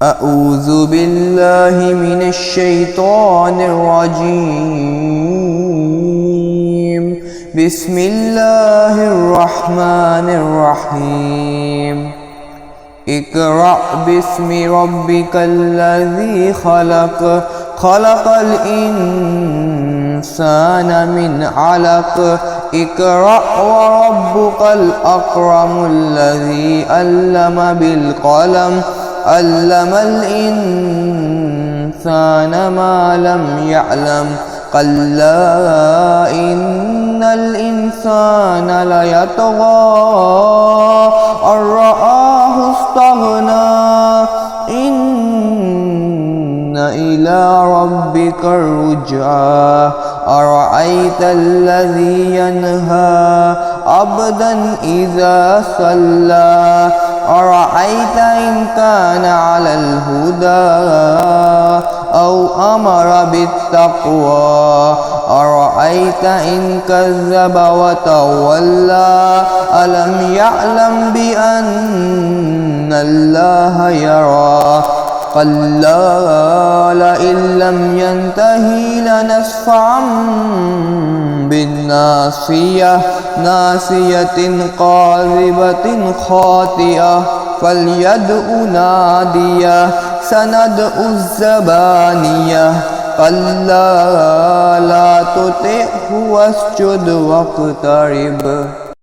أعوذ بالله من الشيطان الرجيم. بسم الله الرحمن الرحيم. اقرأ باسم ربك الذي خلق. خلق الإنسان من علق. اقرأ وربك الأكرم الذي علم بالقلم. علم الإنسان ما لم يعلم. كلا إن الإنسان ليطغى أن رآه استغنى. إن إلى ربك الرجعى. أرأيت الذي ينهى عبدا إذا صلى. أرأيت إن كان على الهدى أو أمر بالتقوى. أرأيت إن كذب وتولى. ألم يعلم بأن الله يرى. كلا لئن لم ينته لنسفعا بالناصية. ناصية كاذبة خاطئة. فليدع ناديه. سندع الزبانية. كلا لا تطعه واسجد واقترب.